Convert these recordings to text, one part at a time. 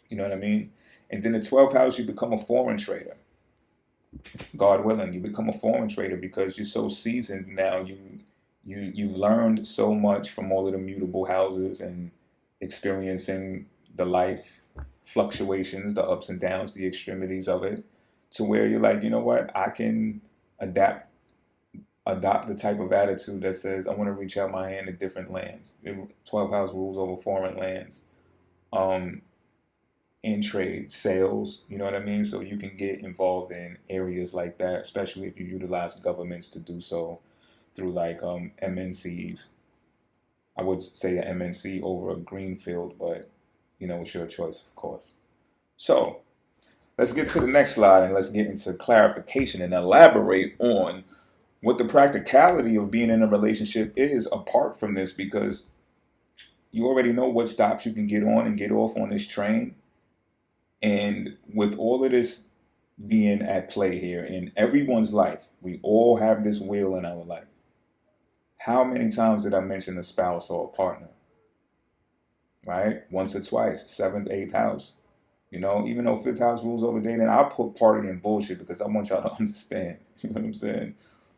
You know what I mean? And then the 12th house, you become a foreign trader. God willing, you become a foreign trader because you're so seasoned now. You've learned so much from all of the mutable houses and experiencing the life fluctuations, the ups and downs, the extremities of it, to where you're like, you know what, I can adapt adopt the type of attitude that says I want to reach out my hand to different lands. 12 house rules over foreign lands. Um, in trade, sales, you know what I mean? So you can get involved in areas like that, especially if you utilize governments to do so through like MNCs. I would say an MNC over a greenfield, but it's your choice, of course. So let's get to the next slide and let's get into clarification and elaborate on what the practicality of being in a relationship is apart from this, because you already know what stops you can get on and get off on this train. And with all of this being at play here in everyone's life, we all have this wheel in our life. How many times did I mention a spouse or a partner? Right? Once or twice, seventh, eighth house. Even though fifth house rules over dating, I'll put party in bullshit because I want y'all to understand. You know what I'm saying?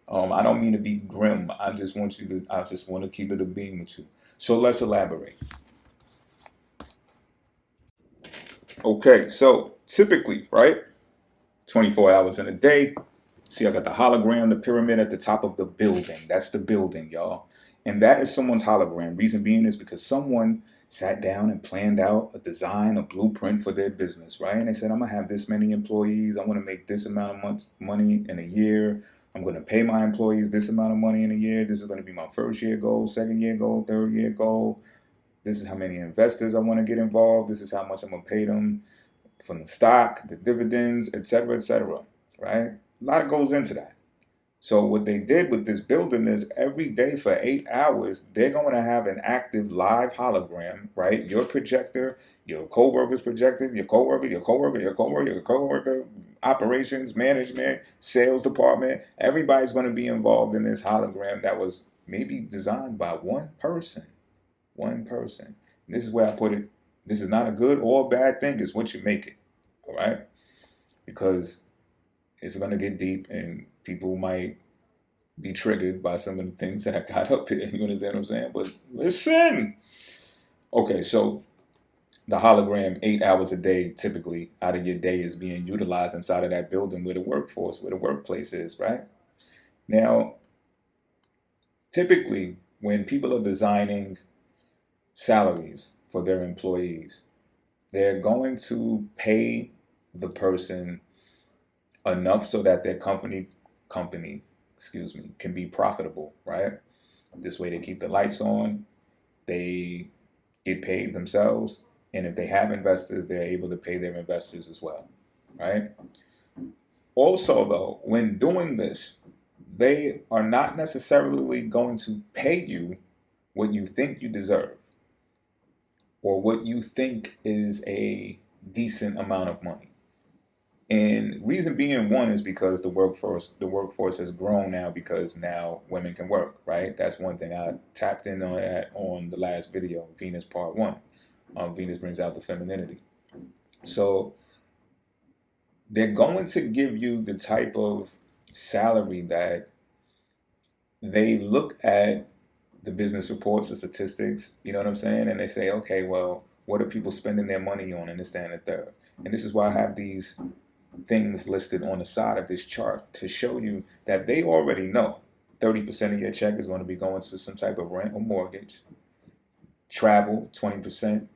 I don't mean to be grim. I just want to keep it a beam with you. So let's elaborate. Okay, so typically, right? 24 hours in a day. See, I got the hologram, the pyramid at the top of the building. That's the building, y'all. And that is someone's hologram. Reason being is because someone sat down and planned out a design, a blueprint for their business, right? And they said, I'm going to have this many employees. I want to make this amount of money in a year. I'm going to pay my employees this amount of money in a year. This is going to be my first year goal, second year goal, third year goal. This is how many investors I want to get involved. This is how much I'm going to pay them from the stock, the dividends, etc., right? A lot goes into that. So what they did with this building is every day for 8 hours, they're going to have an active live hologram, right? Your projector, your co-worker's projector, your co-worker, operations, management, sales department. Everybody's going to be involved in this hologram that was maybe designed by one person. One person. And this is where I put it. This is not a good or bad thing. It's what you make it. All right? Because it's going to get deep and people might be triggered by some of the things that I got up here. You understand what I'm saying? But listen. Okay, so the hologram, 8 hours a day, typically, out of your day is being utilized inside of that building where the workforce, where the workplace is, right? Now, typically, when people are designing salaries for their employees, they're going to pay the person enough so that their company, can be profitable, right? This way they keep the lights on, they get paid themselves, and if they have investors, they're able to pay their investors as well, right? Also, though, when doing this, they are not necessarily going to pay you what you think you deserve or what you think is a decent amount of money. And reason being one is because the workforce has grown now because now women can work, right? That's one thing I tapped in on that on the last video, Venus Part 1. Venus brings out the femininity. So they're going to give you the type of salary that they look at the business reports, the statistics, you know what I'm saying? And they say, okay, well, what are people spending their money on in this, that, and the third? And this is why I have these things listed on the side of this chart to show you that they already know 30% of your check is going to be going to some type of rent or mortgage. Travel, 20%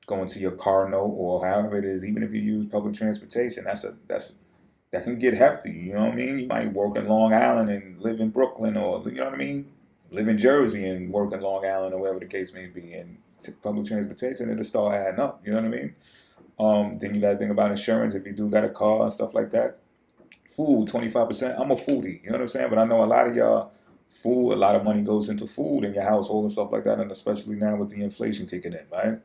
going to your car note or however it is. Even if you use public transportation, that can get hefty. You know what I mean? You might work in Long Island and live in Brooklyn, or you know what I mean, live in Jersey and work in Long Island or wherever the case may be. And public transportation, it'll start adding up. You know what I mean? Then you got to think about insurance if you do got a car and stuff like that. Food, 25%. I'm a foodie, you know what I'm saying? But I know a lot of y'all, a lot of money goes into food in your household and stuff like that, and especially now with the inflation kicking in, right?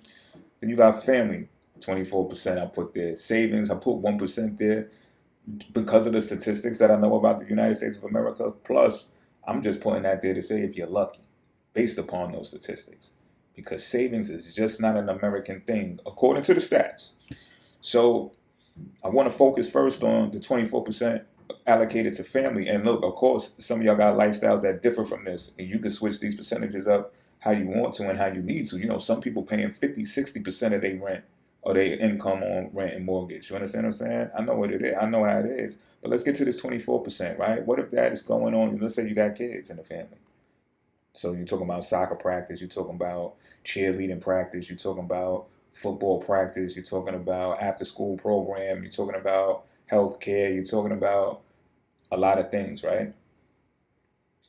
Then you got family, 24% I put there. Savings, I put 1% there because of the statistics that I know about the United States of America. Plus, I'm just putting that there to say if you're lucky, based upon those statistics. Because savings is just not an American thing, according to the stats. So I want to focus first on the 24% allocated to family. And look, of course, some of y'all got lifestyles that differ from this, and you can switch these percentages up how you want to and how you need to. You know, some people paying 50, 60% of their rent or their income on rent and mortgage. You understand what I'm saying? I know what it is. I know how it is. But let's get to this 24%, right? What if that is going on? Let's say you got kids in the family. So you're talking about soccer practice, you're talking about cheerleading practice, you're talking about football practice, you're talking about after school program, you're talking about healthcare, you're talking about a lot of things, right?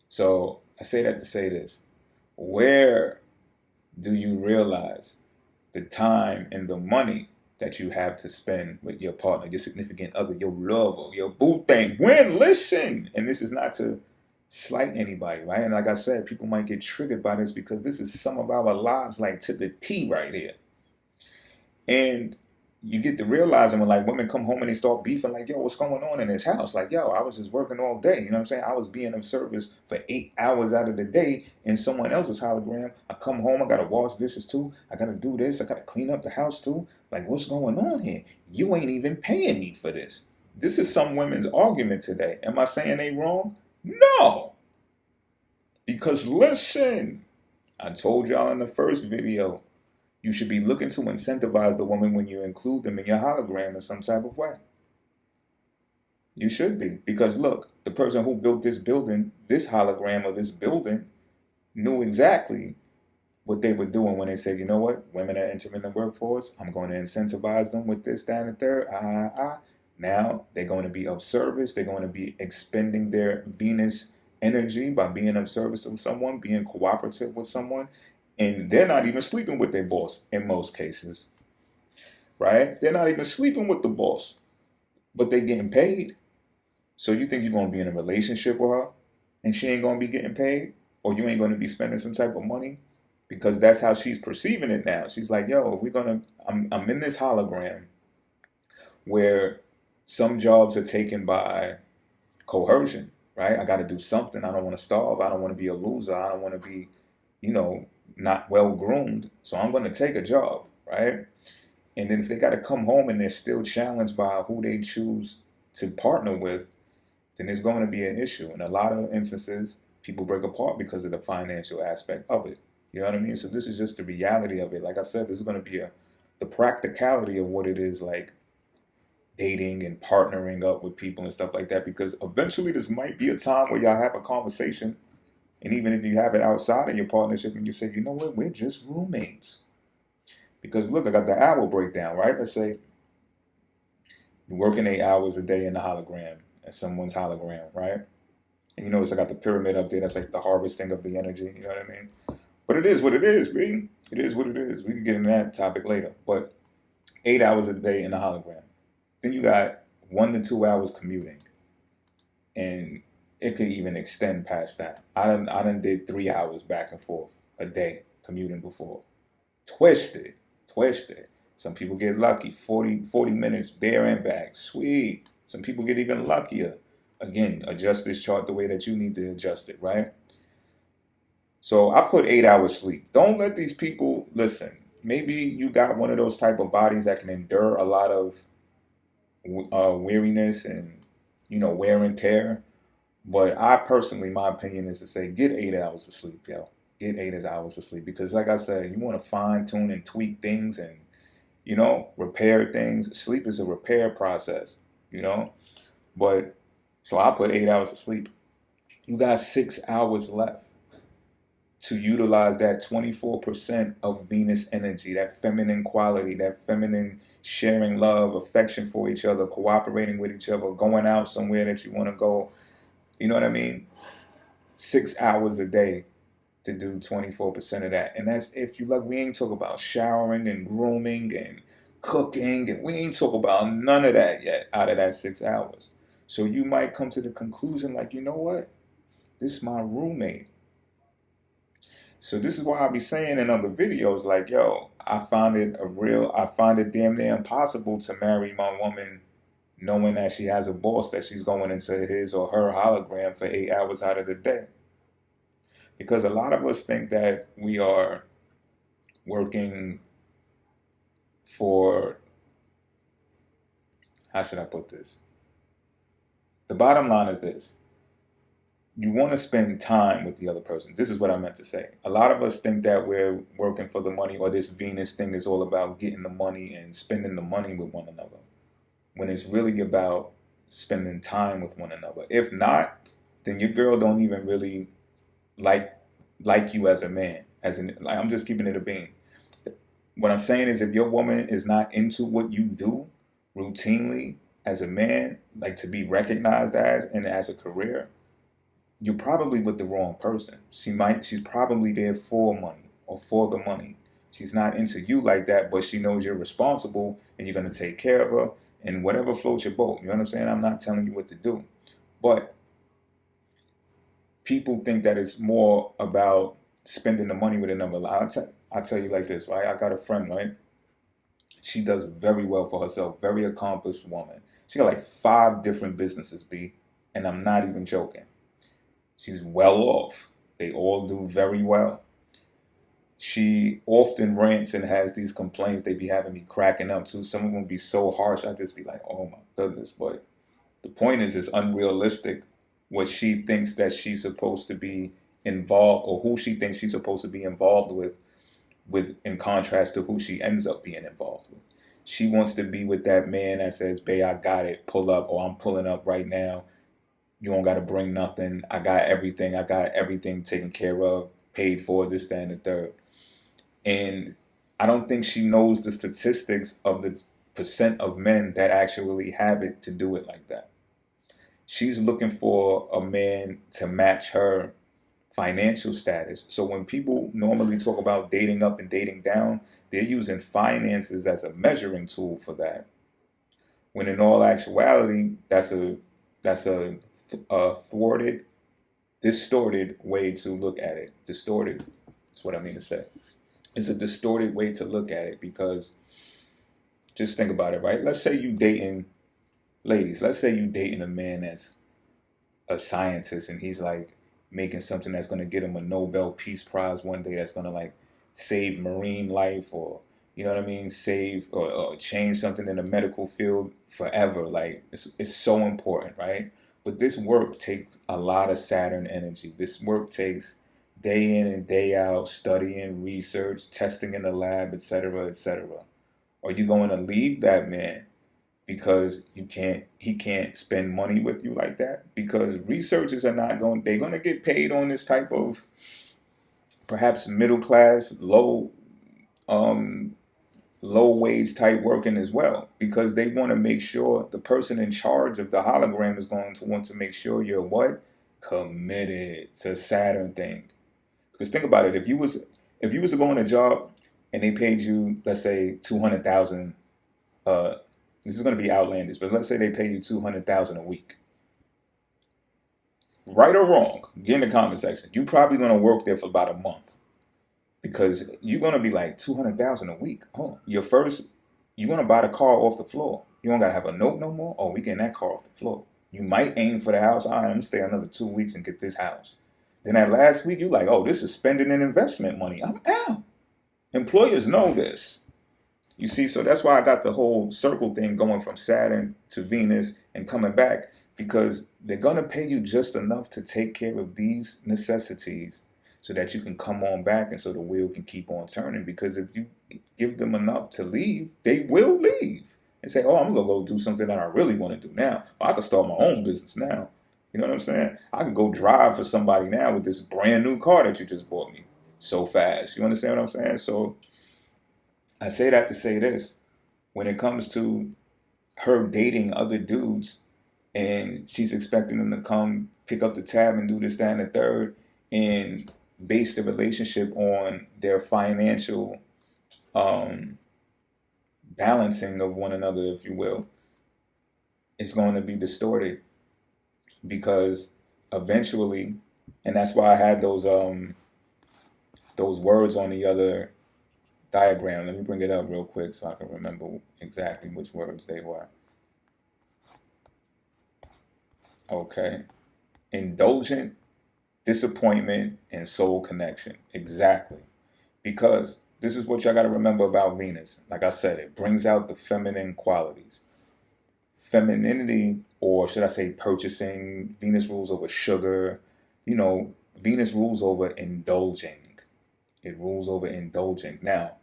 So I say that to say this. Where do you realize the time and the money that you have to spend with your partner, your significant other, your lover, your boo thing? When, listen, and this is not to slight anybody, right? And like I said, people might get triggered by this because this is some of our lives, like to the T right here. And you get to realizing when like women come home and they start beefing, like, yo, what's going on in this house? Like, yo, I was just working all day. You know what I'm saying? I was being of service for 8 hours out of the day in someone else's hologram. I come home, I gotta wash dishes too. I gotta do this, I gotta clean up the house too. Like, what's going on here? You ain't even paying me for this. This is some women's argument today. Am I saying they wrong? No. Because listen, I told y'all in the first video, you should be looking to incentivize the woman when you include them in your hologram in some type of way. You should be. Because look, the person who built this building, this hologram of this building, knew exactly what they were doing when they said, you know what, women are entering the workforce, I'm going to incentivize them with this, that, and the third. Now they're going to be of service. They're going to be expending their Venus energy by being of service to someone, being cooperative with someone. And they're not even sleeping with their boss in most cases, right? They're not even sleeping with the boss, but they're getting paid. So you think you're going to be in a relationship with her and she ain't going to be getting paid? Or you ain't going to be spending some type of money? Because that's how she's perceiving it now. She's like, yo, I'm in this hologram where some jobs are taken by coercion, right? I got to do something. I don't want to starve. I don't want to be a loser. I don't want to be, you know, not well groomed. So I'm going to take a job, right? And then if they got to come home and they're still challenged by who they choose to partner with, then there's going to be an issue. In a lot of instances, people break apart because of the financial aspect of it. You know what I mean? So this is just the reality of it. Like I said, this is going to be the practicality of what it is like dating and partnering up with people and stuff like that, because eventually this might be a time where y'all have a conversation, and even if you have it outside of your partnership and you say, you know what, we're just roommates. Because look, I got the hour breakdown, right? Let's say you're working 8 hours a day in the hologram, at someone's hologram, right? And you notice I got the pyramid up there, that's like the harvesting of the energy, you know what I mean? But it is what it is, B. It is what it is. We can get into that topic later. But 8 hours a day in the hologram. Then you got 1 to 2 hours commuting, and it could even extend past that. I done did 3 hours back and forth a day commuting before. Twisted, twisted. Some people get lucky, 40 minutes there and back. Sweet. Some people get even luckier. Again, adjust this chart the way that you need to adjust it, right? So I put 8 hours sleep. Don't let these people listen. Maybe you got one of those type of bodies that can endure a lot of weariness and wear and tear. But I personally, my opinion is to say get 8 hours of sleep, yo. Get 8 hours of sleep, because like I said, you want to fine tune and tweak things and repair things. Sleep is a repair process, you know. But so I put 8 hours of sleep. You got 6 hours left to utilize that 24% of Venus energy, that feminine quality, that feminine sharing love, affection for each other, cooperating with each other, going out somewhere that you want to go. You know what I mean? 6 hours a day to do 24% of that. And that's if you like, we ain't talk about showering and grooming and cooking, and we ain't talk about none of that yet out of that 6 hours. So you might come to the conclusion like, you know what? This is my roommate. So this is why I be saying in other videos, like, yo, I find it damn near impossible to marry my woman knowing that she has a boss that she's going into his or her hologram for 8 hours out of the day. Because a lot of us think that we are working for how should I put this? The bottom line is this. You want to spend time with the other person. This is what I meant to say. A lot of us think that we're working for the money, or this Venus thing is all about getting the money and spending the money with one another, when it's really about spending time with one another. If not, then your girl don't even really like like you as a man. As in, like, I'm just keeping it a bean. What I'm saying is, if your woman is not into what you do routinely as a man, like to be recognized as and as a career, you're probably with the wrong person. She's probably there for money or for the money. She's not into you like that, but she knows you're responsible and you're gonna take care of her and whatever floats your boat. You know what I'm saying? I'm not telling you what to do. But people think that it's more about spending the money with another. I'll tell you like this, right? I got a friend, right? She does very well for herself, very accomplished woman. She got like 5 different businesses, B, and I'm not even joking. She's well off. They all do very well. She often rants and has these complaints. They be having me cracking up too. Some of them be so harsh. I just be like, oh my goodness. But the point is, it's unrealistic what she thinks that she's supposed to be involved, or who she thinks she's supposed to be involved with in contrast to who she ends up being involved with. She wants to be with that man that says, babe, I got it, pull up, or I'm pulling up right now. You don't got to bring nothing. I got everything. I got everything taken care of, paid for, this, that, and the third. And I don't think she knows the statistics of the percent of men that actually have it to do it like that. She's looking for a man to match her financial status. So when people normally talk about dating up and dating down, they're using finances as a measuring tool for that. When in all actuality, that's a thwarted, distorted way to look at it. Distorted, that's what I mean to say. It's a distorted way to look at it, because just think about it, right? Let's say you dating, ladies, let's say you dating a man that's a scientist and he's like making something that's going to get him a Nobel Peace Prize one day, that's going to like save marine life, or you know what I mean, save or change something in the medical field forever. Like it's so important, right? But this work takes a lot of Saturn energy. This work takes day in and day out studying, research, testing in the lab, etc., etc. Are you going to leave that man because he can't spend money with you like that? Because researchers are not going, they're going to get paid on this type of perhaps middle class, um, low wage type working as well, because they want to make sure the person in charge of the hologram is going to want to make sure you're what? Committed. It's a Saturn thing. Because think about it, if you was to go on a job and they paid you, let's say 200,000, this is going to be outlandish, but let's say they pay you 200,000 a week. Right or wrong, get in the comment section. You're probably going to work there for about a month, because you're going to be like 200,000 a week. Oh, you're going to buy the car off the floor. You don't got to have a note no more. Oh, we getting that car off the floor. You might aim for the house. All right, I'm going to stay another 2 weeks and get this house. Then that last week, you're like, oh, this is spending and investment money. I'm out. Employers know this. You see, so that's why I got the whole circle thing going from Saturn to Venus and coming back, because they're going to pay you just enough to take care of these necessities so that you can come on back and so the wheel can keep on turning. Because if you give them enough to leave, they will leave and say, oh, I'm going to go do something that I really want to do now. Or I can start my own business now. You know what I'm saying? I could go drive for somebody now with this brand new car that you just bought me so fast. You understand what I'm saying? So I say that to say this. When it comes to her dating other dudes and she's expecting them to come pick up the tab and do this, that, and the third, and base the relationship on their financial balancing of one another, if you will, it's going to be distorted, because eventually, and that's why I had those words on the other diagram. Let me bring it up real quick so I can remember exactly which words they were. Okay. Indulgent, disappointment, and soul connection. Exactly. Because this is what y'all got to remember about Venus. Like I said, it brings out the feminine qualities. femininity, or should I say purchasing, Venus rules over sugar, Venus rules over indulging. It rules over indulging. Now,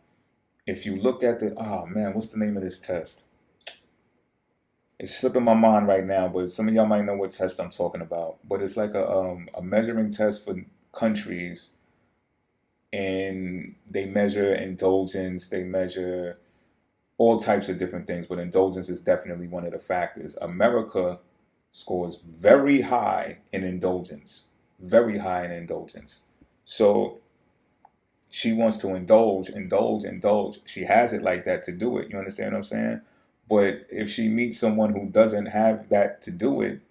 if you look at oh man, what's the name of this test? It's slipping my mind right now, but some of y'all might know what test I'm talking about. But it's like a measuring test for countries, and they measure indulgence, they measure all types of different things, but indulgence is definitely one of the factors. America scores very high in indulgence, very high in indulgence. So she wants to indulge, indulge, indulge. She has it like that to do it. You understand what I'm saying? But if she meets someone who doesn't have that to do it,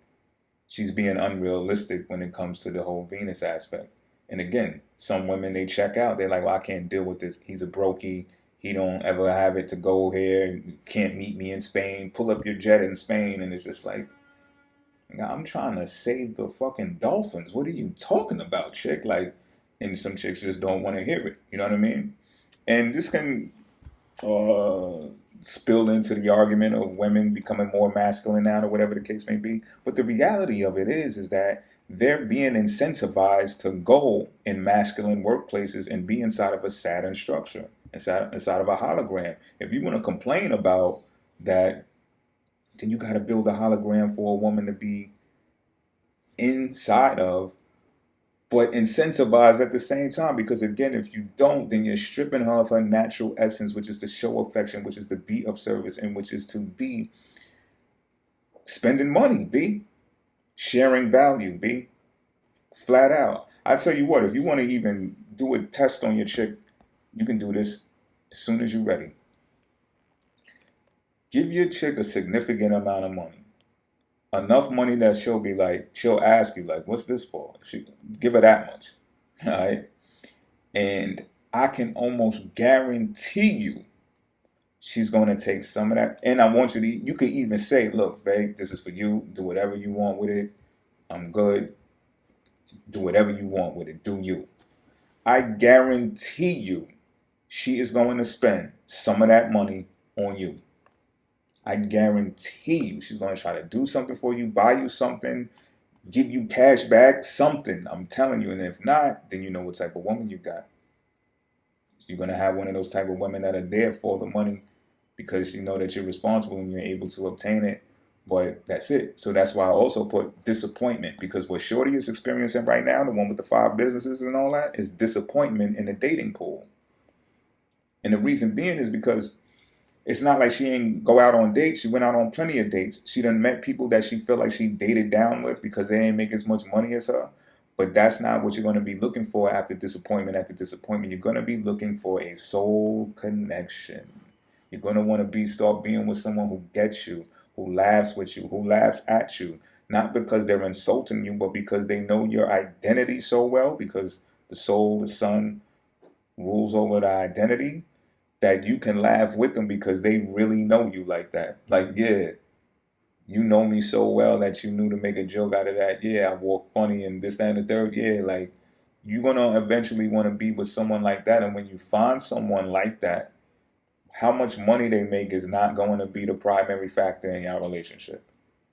she's being unrealistic when it comes to the whole Venus aspect. And again, some women, they check out. They're like, well, I can't deal with this. He's a brokey. He don't ever have it to go here. Can't meet me in Spain. Pull up your jet in Spain. And it's just like, I'm trying to save the fucking dolphins. What are you talking about, chick? Like, and some chicks just don't want to hear it. You know what I mean? And this can uh, spill into the argument of women becoming more masculine now, or whatever the case may be. But the reality of it is that they're being incentivized to go in masculine workplaces and be inside of a Saturn structure, inside of a hologram. If you want to complain about that, then you got to build a hologram for a woman to be inside of, but incentivized at the same time. Because again, if you don't, then you're stripping her of her natural essence, which is to show affection, which is to be of service, and which is to be spending money, be sharing value, be flat out. I tell you what, if you want to even do a test on your chick, you can do this as soon as you're ready. Give your chick a significant amount of money. Enough money that she'll ask you, like, what's this for? Give her that much. All right. And I can almost guarantee you she's going to take some of that. And I want you could even say, look, babe, this is for you. Do whatever you want with it. I'm good. Do whatever you want with it. Do you. I guarantee you she is going to spend some of that money on you. I guarantee you she's going to try to do something for you, buy you something, give you cash back, something. I'm telling you. And if not, then you know what type of woman you got. You're going to have one of those type of women that are there for the money because you know that you're responsible and you're able to obtain it. But that's it. So that's why I also put disappointment, because what Shorty is experiencing right now, the one with the 5 businesses and all that, is disappointment in the dating pool. And the reason being is because it's not like she ain't go out on dates. She went out on plenty of dates. She done met people that she felt like she dated down with because they ain't make as much money as her. But that's not what you're going to be looking for after disappointment. After disappointment, you're going to be looking for a soul connection. You're going to want to start being with someone who gets you, who laughs with you, who laughs at you. Not because they're insulting you, but because they know your identity so well, because the soul, the sun, rules over the identity, that you can laugh with them because they really know you like that. Like, yeah, you know me so well that you knew to make a joke out of that. Yeah, I walk funny and this, that, and the third. Yeah, like, you're going to eventually want to be with someone like that. And when you find someone like that, how much money they make is not going to be the primary factor in your relationship.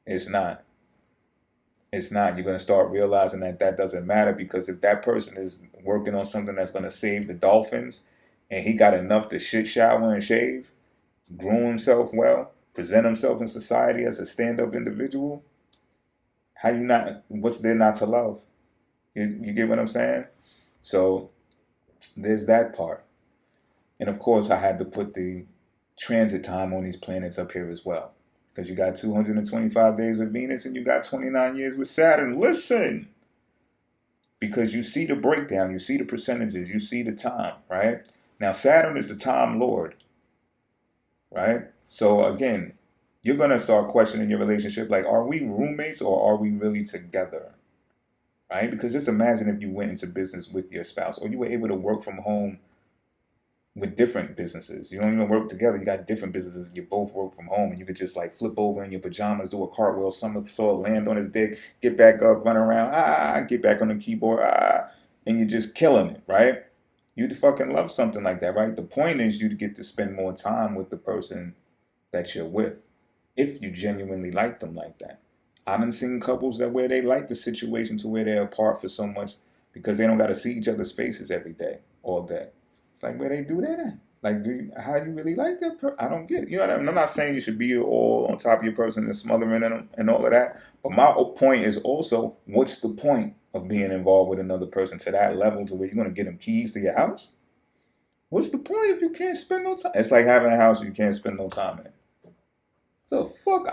It's not. It's not. You're going to start realizing that that doesn't matter, because if that person is working on something that's going to save the dolphins, and he got enough to shit shower and shave, groom himself well, present himself in society as a stand-up individual, what's there not to love? You get what I'm saying? So there's that part. And of course, I had to put the transit time on these planets up here as well. Because you got 225 days with Venus and you got 29 years with Saturn. Listen! Because you see the breakdown, you see the percentages, you see the time, right? Now, Saturn is the time lord, right? So again, you're going to start questioning your relationship, like, are we roommates or are we really together? Right? Because just imagine if you went into business with your spouse, or you were able to work from home with different businesses. You don't even work together. You got different businesses. You both work from home, and you could just like flip over in your pajamas, do a cartwheel, somersault, land on his dick, get back up, run around, get back on the keyboard, and you're just killing it, right? You'd fucking love something like that, right? The point is you get to spend more time with the person that you're with. if you genuinely like them like that. I done seen couples that where they like the situation to where they're apart for so much because they don't got to see each other's faces every day, all day. It's like, where they do that at? Like, how you really like that person? I don't get it. You know what I mean? I'm not saying you should be all on top of your person and smothering them and all of that. But my point is also, what's the point of being involved with another person to that level to where you're going to get them keys to your house? What's the point if you can't spend no time? It's like having a house you can't spend no time in it. The fuck?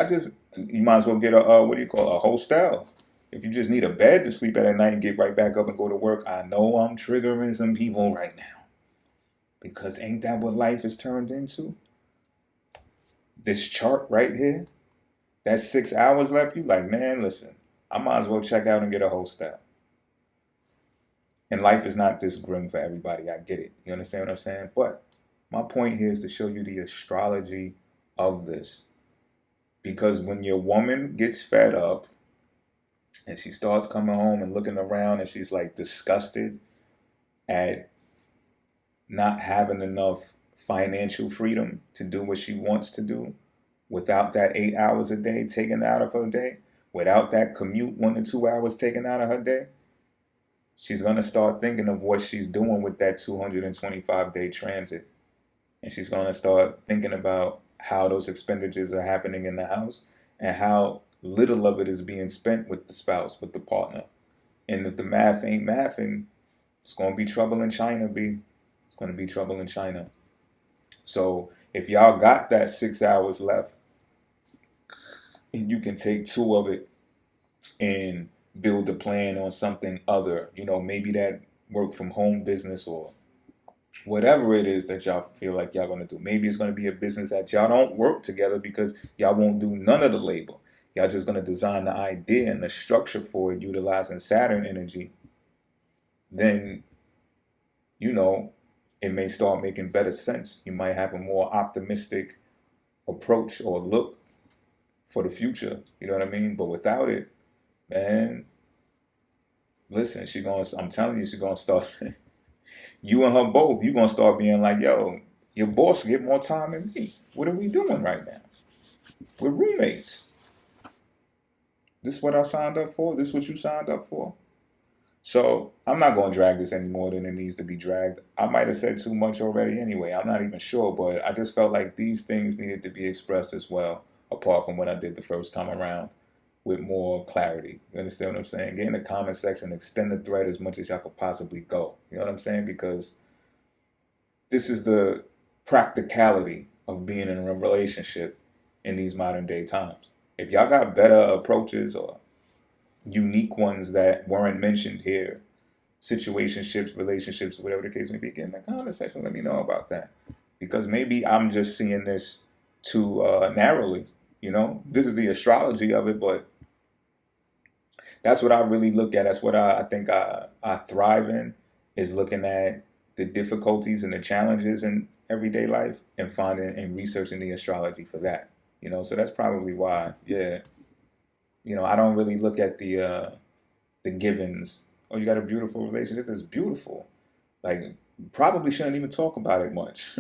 You might as well get a hostel. If you just need a bed to sleep at night and get right back up and go to work. I know I'm triggering some people right now. Because ain't that what life is turned into? This chart right here, that's 6 hours left. You like, man, listen, I might as well check out and get a hostel. And life is not this grim for everybody. I get it. You understand what I'm saying? But my point here is to show you the astrology of this. Because when your woman gets fed up and she starts coming home and looking around and she's like disgusted at not having enough financial freedom to do what she wants to do without that 8 hours a day taken out of her day, without that commute 1 to 2 hours taken out of her day, she's going to start thinking of what she's doing with that 225-day transit. And she's going to start thinking about how those expenditures are happening in the house and how little of it is being spent with the spouse, with the partner. And if the math ain't mathing, it's going to be trouble in China, B. It's going to be trouble in China. So if y'all got that 6 hours left, and you can take 2 of it and build a plan on something other, maybe that work from home business or whatever it is that y'all feel like y'all going to do. Maybe it's going to be a business that y'all don't work together because y'all won't do none of the labor. Y'all just going to design the idea and the structure for it utilizing Saturn energy. Then, it may start making better sense. You might have a more optimistic approach or look for the future. You know what I mean? But without it, man, listen, I'm telling you, she's going to start, you and her both, you're going to start being like, yo, your boss get more time than me. What are we doing right now? We're roommates. This is what I signed up for? This is what you signed up for? So I'm not going to drag this any more than it needs to be dragged. I might have said too much already anyway. I'm not even sure, but I just felt like these things needed to be expressed as well, apart from what I did the first time around with more clarity. You understand what I'm saying? Get in the comment section, extend the thread as much as y'all could possibly go. You know what I'm saying? Because this is the practicality of being in a relationship in these modern day times. If y'all got better approaches or unique ones that weren't mentioned here, situationships, relationships, whatever the case may be, get in the comment section. Let me know about that. Because maybe I'm just seeing this too narrowly. This is the astrology of it, but that's what I really look at. That's what I think I thrive in, is looking at the difficulties and the challenges in everyday life and finding and researching the astrology for that. So that's probably why, yeah. I don't really look at the givens. Oh, you got a beautiful relationship? That's beautiful. Like, probably shouldn't even talk about it much.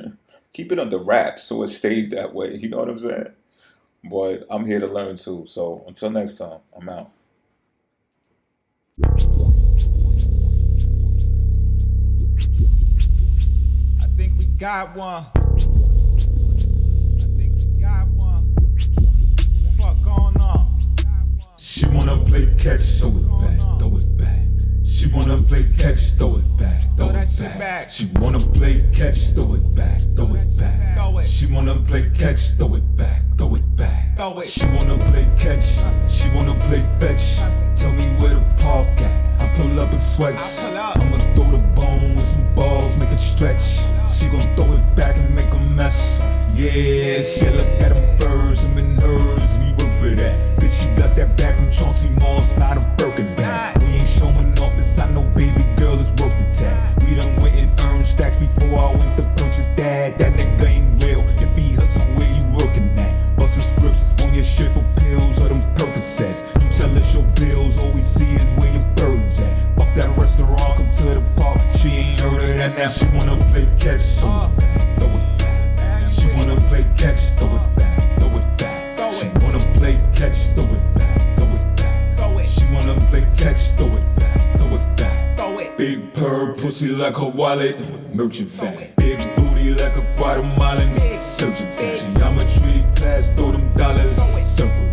Keep it under wraps so it stays that way. You know what I'm saying? But I'm here to learn too. So until next time, I'm out. I think we got one. Fuck on up. She wanna play catch, throw it back, throw it back. She wanna play catch, throw it back, throw Throw that it shit back. She wanna play catch, throw it back, throw it back. Throw it. She wanna play catch, throw it back, throw it back. Throw it. She wanna play catch, she wanna play fetch. Tell me where to park at. I pull up in sweats. I pull up. I'ma throw the bone with some balls, make it stretch. She gon' throw it back and make a mess. Yeah, she look at them furs, them and hers, we work for that. Bitch, she got that bag from Chauncey Moss, not a Birkenstock. We ain't showing off this, I know baby girl is worth the tag. We done went and earned stacks before I went to purchase that. That nigga ain't real, if he hustle where you working at. Bustin' scripts on your shit for pills or them Percocets. You tell us your bills, all we see is where your burdens at. Fuck that restaurant, come to the park, she ain't heard of that now. She wanna play catch, throw it back, throw it back. She wanna play catch, throw it back. catch, throw it back, throw it back. Throw it. Big purr, pussy like a wallet, merchant fat. Big booty like a Guatemalan, searching for. I'm a tree class, throw them dollars, circle.